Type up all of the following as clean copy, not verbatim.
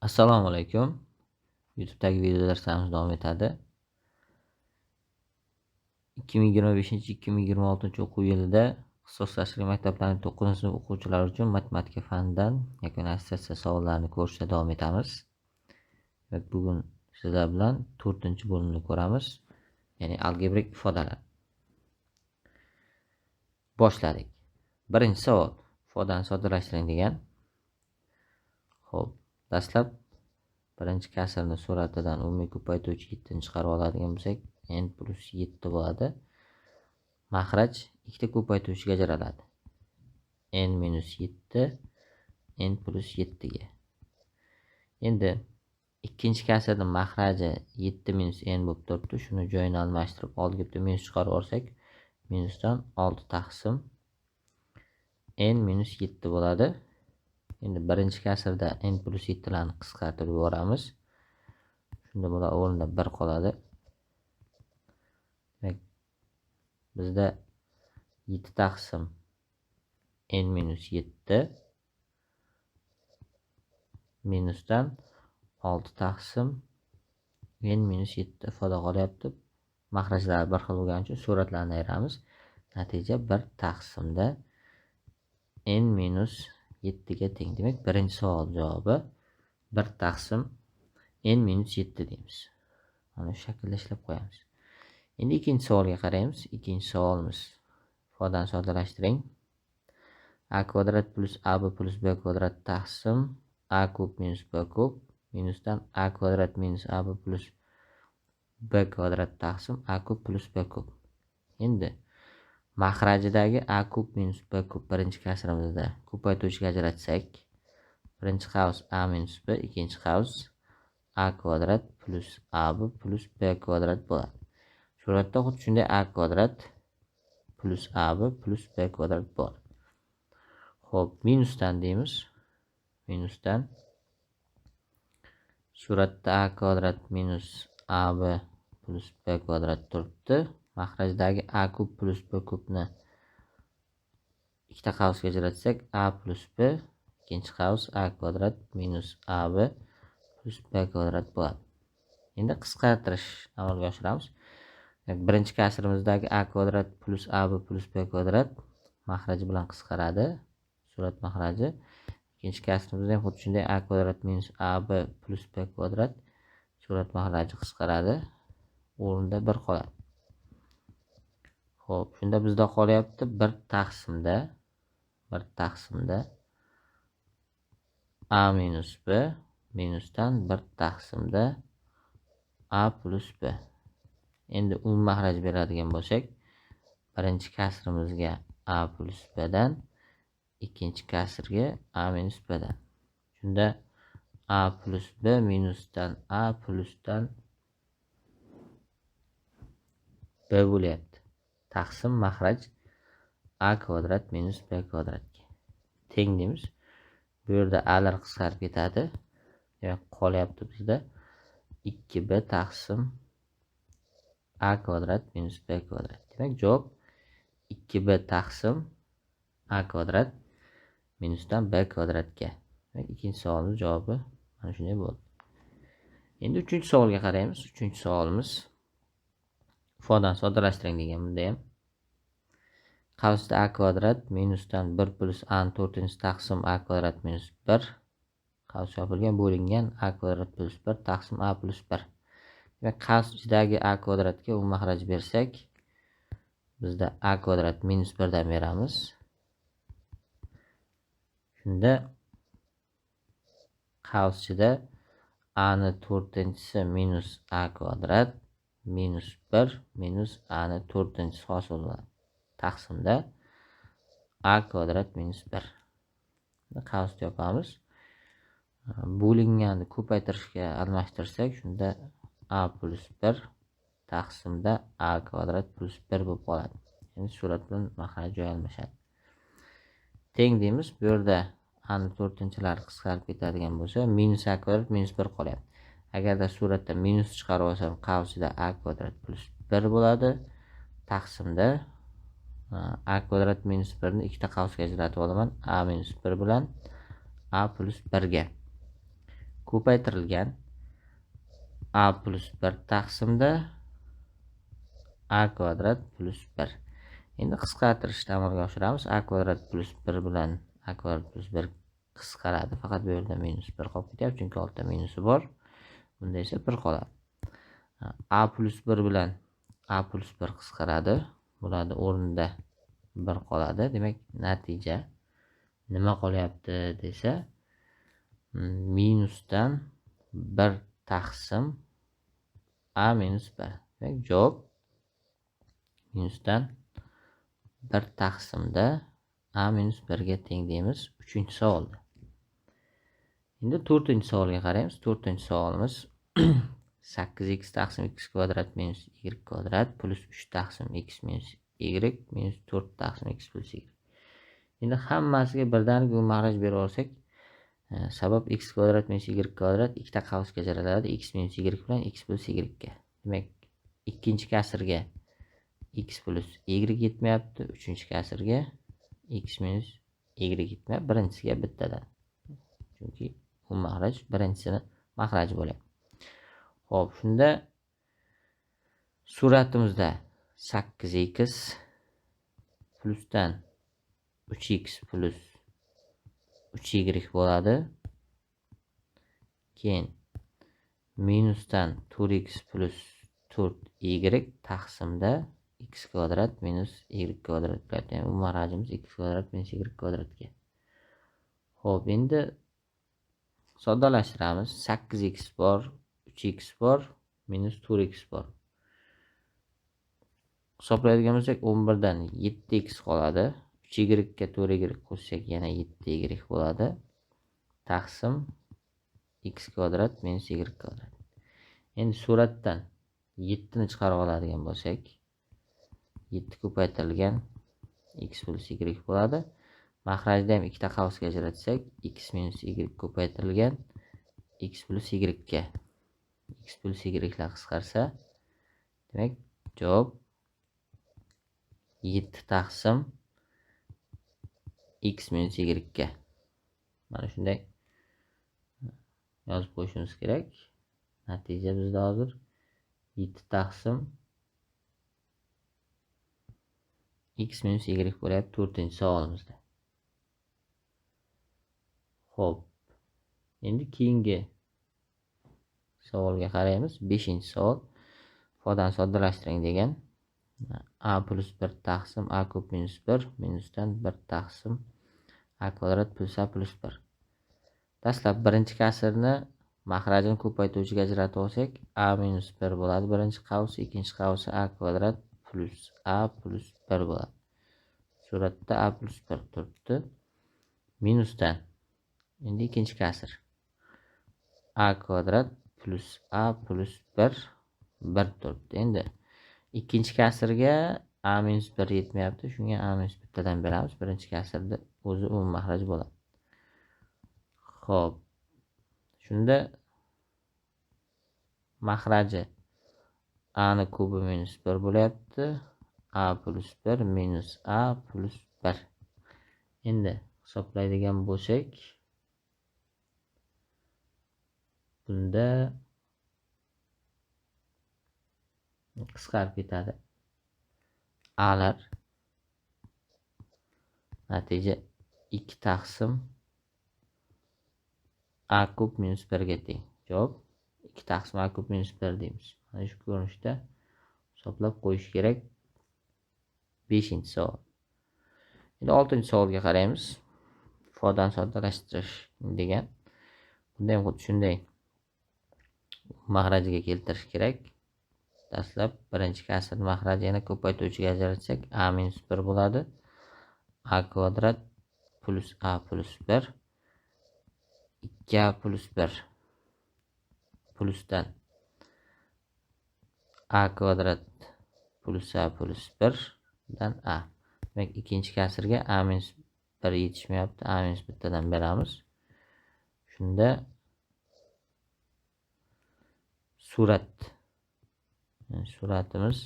Assalomu alaykum. YouTube'dagi video darslarimiz davom etadi. 2025-2026 o'quv yilida ixtisoslashtirilgan maktablarning 9-sinf o'quvchilari uchun matematika fanidan yakuniy attestatsiya savollarini ko'rishda davom etamiz. Bugun sizlar bilan 4-bo'limni ko'ramiz, ya'ni algebrik ifodalar. Boshladik. Birinchi savol: ifodani soddalashtiring degan. Xo'p, dastlab birinchi kasrni suratidan umumiy ko'paytiruvchi 7 ni chiqarib oladigan bo'lsak, n plus 7 bo'ladi. Maxraj ikkita ko'paytiruvchiga ajraladi. n minus 7, n plus 7 ga. Endi ikkinchi kasrning maxraji 7 minus n bo'lib turibdi. Shuni joyini almashtirib oldiga bitta minus chiqarib olsak, minusdan 6 taqsim n minus 7 bo'ladi. Endi birinchi kasrda n plus 7 larni qisqartirib yuboramiz. Shunda bular o'rnida 1 qoladi. Demak, bizda 7 taqsim n minus 7 minusdan 6 taqsim n minus 7 ifoda qolyapti. Maxrajlar bir xil bo'lgani uchun suratlarni ayiramiz. Natija 1 taqsimda n minus 7 ga teng. Demak, birinchi savol javobi 1 taqsim n minus 7 deymiz. Mana shu shaklda ishlab qo'yamiz. Endi ikkinchi savolga qaraymiz. Ikkinchi savolimiz: ifodani soddalashtiring. A kvadrat plus AB plus B kvadrat taqsim A kub minus B kub minusdan A kvadrat minus AB plus B kvadrat taqsim A kub plus B kub. Endi maxrajidagi A kub minus B kub birinchi kasrimizda ko'paytiruvchiga ajratsak, birinchi qavs A minus B, ikkinchi qavs A kvadrat plus AB plus B kvadrat bo'ladi. Suratda xuddi shunday A kvadrat plus AB plus B kvadrat bor. Xo'p, minusdan deymiz. Minusdan suratda A kvadrat minus AB plus B kvadrat turibdi. Maxrajdagi A kub plus B kubni ikkita qavsga ajratsak, A plus B, ikkinchi qavs A kvadrat minus AB plus B kvadrat bo'ladi. Endi qisqartirish amalga oshiramiz. Birinchi kasrimizdagi A kvadrat plus AB plus B kvadrat maxraji bilan qisqaradi. Surat maxraji. Ikkinchi kasrimizda ham xuddi shunday A kvadrat minus AB plus B kvadrat surat maxraji qisqaradi. O'rnida 1 qoladi. Xo'p, shunda bizda qolyapti 1 taqsimda A minus B minusdan 1 taqsimda A plus B. Endi umumiy maxraj beradigan bo'lsak, birinchi kasrimizga A plus B dan, ikkinchi kasrga A minus B dan. Shunda A plus B minusdan A plusdan B bo'lyapti. Taqsim maxraj A kvadrat minus B kvadratga teng deymiz. Bu yerda A lar qisqarib ketadi. Demak, qolyapti bizda 2B taqsim A kvadrat minus B kvadrat. Demak, javob 2B taqsim A kvadrat minusdan B kvadratga. Demak, ikkinchi savolimiz javobi mana shunday bo'ldi. Endi uchinchi savolga qaraymiz. Uchinchi savolimiz: ifodani soddalashtiring degan. Bunda ham qavsda A kvadrat minusdan 1 plus A ni 4-chi taqsim A kvadrat minus 1 qavs yopilgan bo'lingan A kvadrat plus 1 taqsim A plus 1. Demak, qavs ichidagi A kvadratga umumiy maxraj bersak, bizda A kvadrat minus 1 dan beramiz. Shunda qavs ichida A ni 4-chisi minus A kvadrat minus 1 minus A ni 4-chisi hosil bo'ladi. Taqsimda A kvadrat minus 1. Qavsni yopamiz. Bo'linganni ko'paytirishga almashtirsak, shunda A plus 1 taqsimda A kvadrat plus 1 bo'lib qoladi. Endi surat bilan maxraj joy almashadi. Teng deymiz. Bu yerda A ni 4-lari qisqarib ketadigan bo'lsa, minus A kvadrat minus 1 qolyapti. Agarda suratda minus chiqarib olsam, qavsida A kvadrat plus 1 bo'ladi. Taqsimda A kvadrat minus 1 ni ikkita qavsga ajratib olaman. A minus 1 bilan A plus 1 ga. ko'paytirilgan a plus 1 taqsimda a kvadrat plus 1. Endi qisqartirishni amalga oshiramiz. A kvadrat plus 1 bilan a kvadrat plus 1 qisqaradi. Faqat bu yerda minus 1 qolib ketyapti, chunki ortda minusi bor. Bunda esa 1 qoladi. A plus 1 bilan a plus 1 qisqaradi. Bularni o'rnida 1 qoladi. Demak, natija nima qolyapti desa, minusdan 1 taqsim a minus 1. Demak, javob minusdan 1 taqsimda a minus 1 ga teng deymiz 3-savolda. Endi 4-savolga qaraymiz. 4-savolimiz 8x taqsim x kvadrat minus y kvadrat plus 3 taqsim x minus y minus 4 taqsim x plus y. Endi hammasiga birdaniga bu mahraj berib olsak, sabab x kvadrat minus y kvadrat ikkita qavsga ajratiladi, x minus y bilan x plus y ga. Demak, ikkinchi kasrga x plus y yetmayapti, uchinchi kasrga x minus y yetmayapti, birinchisiga bittadan. Chunki bu mahraj birinchisini mahraji bo'ladi. Xo'p, shunda suratimizda 8x plusdan 3x plus 3y bo'ladi. Keyin minusdan 4x plus 4y taqsimda x kvadrat minus y kvadrat bo'lyapti. Yani bu mahrajimiz x kvadrat minus y kvadratga. Xo'p, endi soddalashtiramiz. 8x bor, 3x bor, minus 4x bor. Hisoblaydigan bo'lsak 11 dan 7x qoladi. 3y ga 4y qo'shsak yana 7y bo'ladi. Taqsim x kvadrat minus y kvadrat. Endi suratdan 7 ni chiqarib oladigan bo'lsak, 7 ko'paytirilgan x plus y bo'ladi. Mahrajda ham ikkita qavsga ajratsak, x minus y ko'paytirilgan x plus y ga. X plus y lar qisqarsa, demak, javob 7 taqsim x minus y ga. Mana shunday yozib qo'yishimiz kerak. Natija bizda hozir 7 taqsim x minus y bo'lyapti 4-savolimizda. Xo'p. Endi keyingi savolga qaraymiz. 5-savol. Ifodani soddalashtiring degan. A plus 1 taqsim a kub minus 1 minusdan 1 taqsim a kvadrat plus a plus 1. Dastlab birinchi kasrni mahrajini ko'paytuvchiga ajratib olsak, a minus 1 bo'ladi birinchi qavs, ikkinchi qavsi a kvadrat plus a plus 1 bo'ladi. Suratda a plus 1 turibdi. Minusdan endi ikkinchi kasr a kvadrat plus a plus 1 turibdi. Endi ikkinchi kasrga a minus 1 yetmayapti. Shunga a minus 1 dan beramiz. Birinchi kasrda o'zi umum mahraj bo'ladi. Xo'p. Shunda mahraji a ni kubi minus 1 bo'lyapti. A plus 1 minus a plus 1. Endi hisoblaydigan bo'lsak, bunda qisqarib ketadi. A'lar natija 2 taqsim a kub minus 1 ga teng. Javob 2 taqsim a kub minus 1 deymiz. Mana shu ko'rinishda hisoblab qo'yish kerak. 5-savol. Endi 6-savolga qaraymiz. Ifodani soddalashtirish degan. Bunda ham xuddi shunday mahrajiga keltirish kerak. Dastlab birinchi kasr mahraji yana ko'paytuvchiga ajratsak, a minus 1 bo'ladi. A kvadrat plus a plus 1 2a plus 1 plusdan a kvadrat plus a plus 1 dan a. Demak, ikkinchi kasrga a minus 1 yetishmayapti. A minus 1 dan beramiz. Shunda suratimiz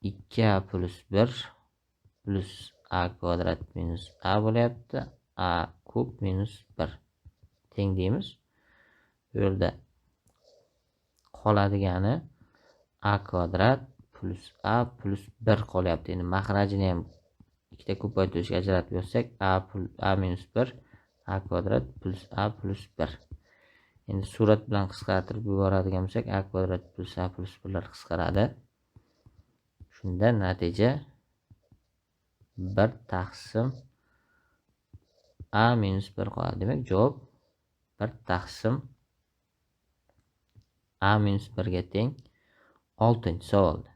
2a plus 1 plus a kvadrat minus a bo'lyapti. A kub minus 1 teng deymiz. Bu yerda qoladigani a kvadrat plus a plus 1 qolyapti. Endi mahrajini ham ikkita ko'paytirishga ajratib yozsak, a minus 1 a kvadrat plus a plus 1. Endi surat bilan qisqartirib yuboradigan bo'lsak, a kvadrat plus a plus 1lar qisqaradi. Shunda natija 1 taqsim a minus 1 qoladi. Demak, javob 1 taqsim a minus 1 ga teng 6-savolda.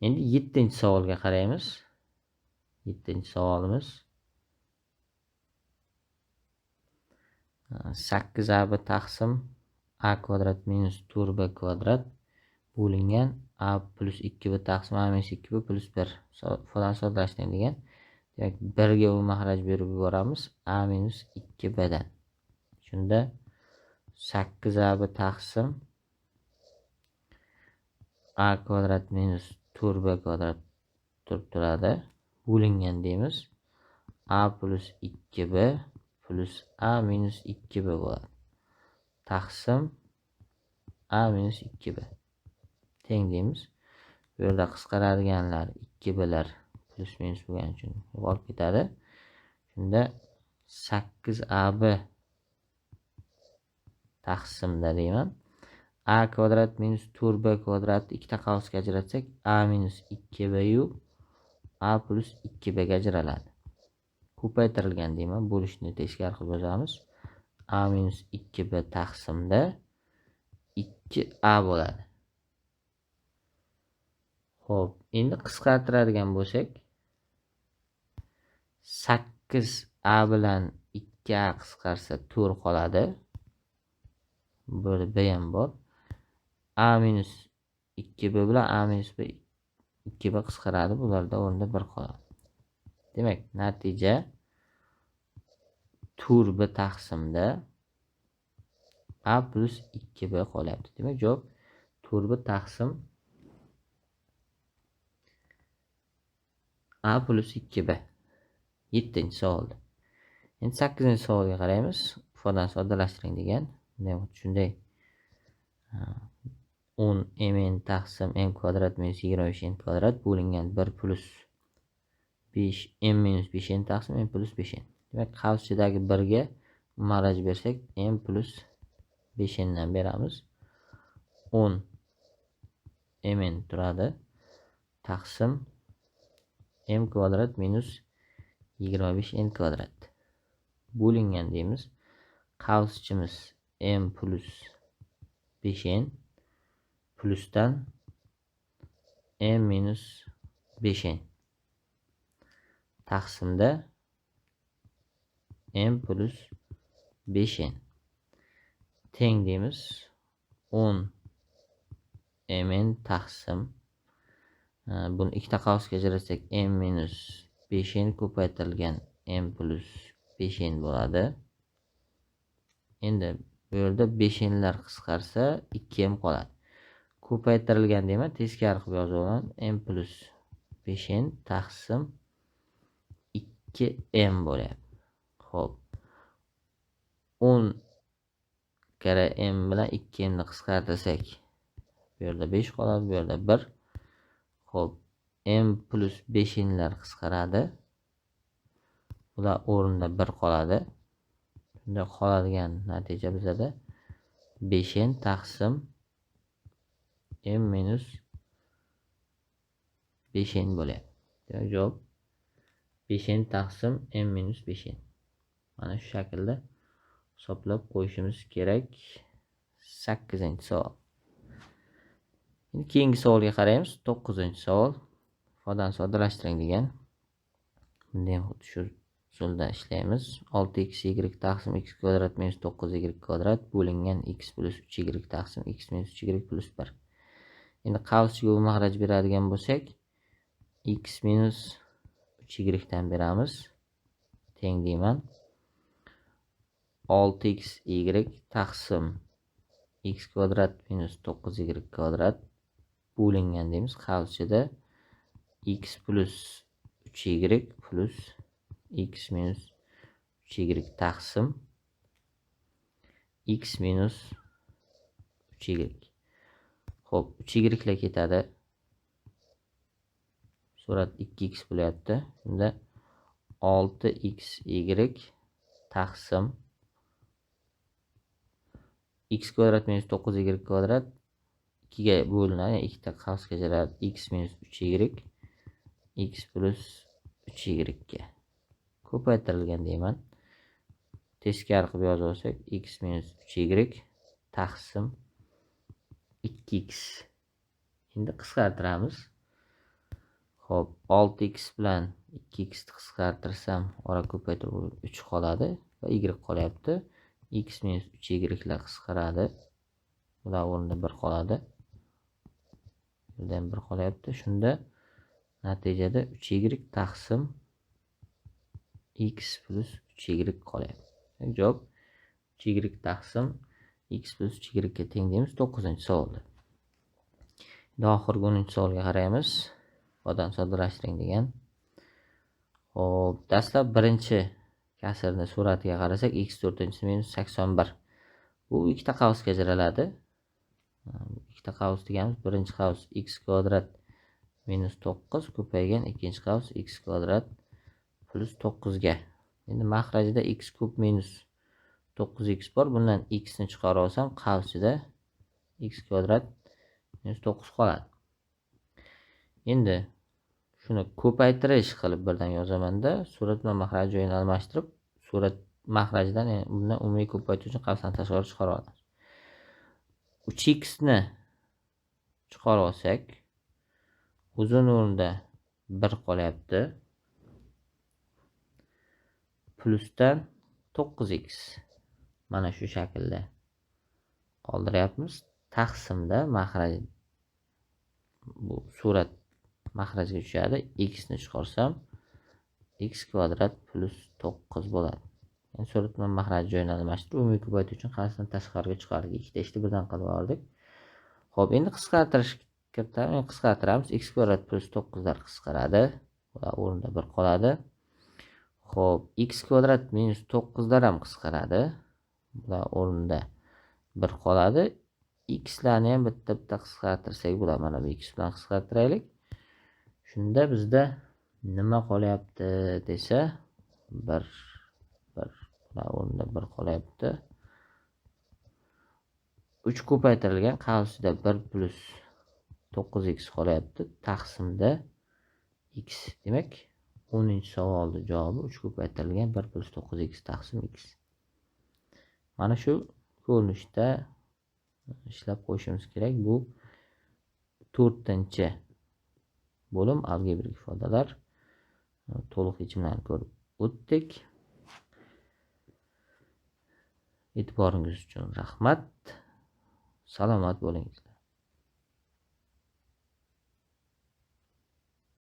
Endi 7-savolga qaraymiz. 7-savolimiz 8ab taqsim a kvadrat minus 4b kvadrat bo'lingan a plus 2b taqsim a minus 2b plus 1 ifodani soddalashtiring degan. Demak, 1 ga u mahraj berib yuboramiz a minus 2b dan. Shunda 8ab taqsim a kvadrat minus 4b kvadrat turib turadi. Bo'lingan deymiz a plus 2b plus a minus 2b bo'ladi. Taqsim a minus 2b teng deymiz. Bu yerda qisqaradiganlar 2blar plus minus bo'lgani uchun yo'qolib ketadi. Shunda 8ab taqsimda deyman. A kvadrat minus 4b kvadratni ikkita qavsga ajratsak, a minus 2b yu a plus 2b ga ajraladi. Ko'paytirilgan deyman, bo'lishni teskari qilib yozamiz. A minus 2b taqsimda 2a bo'ladi. Xo'p, endi qisqartiradigan bo'lsak, 8a bilan 2a qisqarsa 4 qoladi. Bu yerda b ham bor. A minus 2b bilan a minus 2b qisqaradi. Bularda o'rnida 1 qoladi. Demak, natija 4b taqsimda a plus 2b qolyapti. Demak, javob 4b taqsim a plus 2b. 7-savolda. Endi 8-savolga qaraymiz. Ifodani soddalashtiring degan. Shunday 10 mn taqsim m kvadrat minus 25 n kvadrat bo'lingan 1 plus 5 m minus 5 n taqsim m plus 5 n. Demak, qavsidagi 1 ga mahraj bersak, m plus 5 n dan beramiz. 10 mn turadi. Taqsim m kvadrat minus 25 n kvadrat. Bo'lingan deymiz. Qavsimiz m plus 5 n plusdan m minus 5 n. Taqsimda m plus 5 n. Teng deymiz. 10 mn taqsim. Buni ikkita qavsga ajratsak m minus 5 n ko'paytirilgan m plus 5 n bo'ladi. Endi bu yerda 5 nlar qisqarsa 2 m qoladi. Ko'paytirilgan deyman, teskari qilib yozaman. M plus 5 n taqsim 2m bo'lyapti. Xo'p. 10 kara m bilan 2m ni qisqartirsak, bu yerda 5 qoladi, bu yerda 1. Xo'p, m plus 5 nlar qisqaradi. Bular o'rnida 1 qoladi. Shunda qoladigan natija bizada 5n taqsim m minus 5n bo'lyapti. Demak, javob 5n taqsim m minus 5n. Mana shu shaklda hisoblab qo'yishimiz kerak. 8-savol. Endi keyingi savolga qaraymiz. 9-savol. Ifodani soddalashtiring degan. Bunda ham xuddi shu usulda ishlaymiz. 6xy taqsim x kvadrat minus 9y kvadrat bo'lingan x plus 3y taqsim x minus 3y plus 1. Endi qavsiga mahraj beradigan bo'lsak, x minus 3y dan beramiz. Teng deyman. 6xy taqsim x kvadrat minus 9y kvadrat bo'lingan deymiz. Qavsida x plus 3y plus x minus 3y taqsim x minus 3y. Xo'p, 3y ketadi. Surat 2x bo'lyapti. Shunda 6xy taqsim x kvadrat minus 9y kvadrat 2 ga bo'linadi. Ikkita qavsga ajraladi. X minus 3y x plus 3y ga ko'paytirilgan deyman. Teskari qilib yozib olsak, x minus 3y taqsim 2x. Endi qisqartiramiz. Xo'p, 6x bilan 2x qisqartirsam, ora ko'paytirib 3 qoladi va y qolyapti. X minus 3y lar qisqaradi. Bular o'rnida 1 qoladi. Bundan 1 qolyapti. Shunda natijada 3y taqsim x plus 3y qolyapti. Javob 3y taqsim x plus 3y ga teng deymiz 9-savolda. Endi oxirgi 10-savolga qaraymiz. Ifodan soddalashtiring degan. Xo'p, dastlab birinchi kasrni suratiga qarasak, x4 minus 81. Bu ikkita qavsga ajraladi. Ikkita qavs deganimiz birinchi qavs x kvadrat minus 9 ko'paygan ikkinchi qavs x kvadrat plus 9 ga. Endi mahrajida x kub minus 9x bor. Bundan x ni chiqarib olsam, qavsida x kvadrat minus 9 qoladi. Endi shuni ko'paytirish qilib birdan yozaman-da, surat bilan mahraj joyini almashtirib, surat mahrajidan, ya'ni bundan umumiy ko'paytiruvchi qavsdan tashqari chiqarib olamiz. 3x ni chiqarib olsak, uzun o'rnida 1 qolyapti. Plusdan 9x. Mana shu shaklda qoldiryapmiz. Taqsimda mahraj, bu surat mahrajga tushadi. X ni chiqarsam x kvadrat plus 9 bo'ladi. Yani surat bilan mahraj joyini almashtirib, umumiy ko'paytirish uchun qavsdan tashqariga chiqardik. Ikkita ishni birdan qilib oldik. Xo'p, endi qisqartiramiz. X kvadrat plus 9 lar qisqaradi. Bular o'rnida 1 qoladi. Xo'p, x kvadrat minus 9 lar ham qisqaradi. Bular o'rnida 1 qoladi. X larni ham bitta qisqartirsak bo'ladi. Mana bu x bilan qisqartiraylik. Shunda bizda nima qolyapti desa, 1 bular o'rnida 1 qolyapti. 3 ko'paytirilgan qavsida 1 plus 9x qolyapti. Taqsimda x. Demak, 10-savolning javobi 3 ko'paytirilgan 1 plus 9x taqsim x. Mana shu ko'rinishda ishlab qo'yishimiz kerak. Bu 4-bo'lim algebrik ifodalar. To'liq yechimlarni ko'rib o'tdik. E'tiboringiz uchun rahmat. Salomat bo'ling.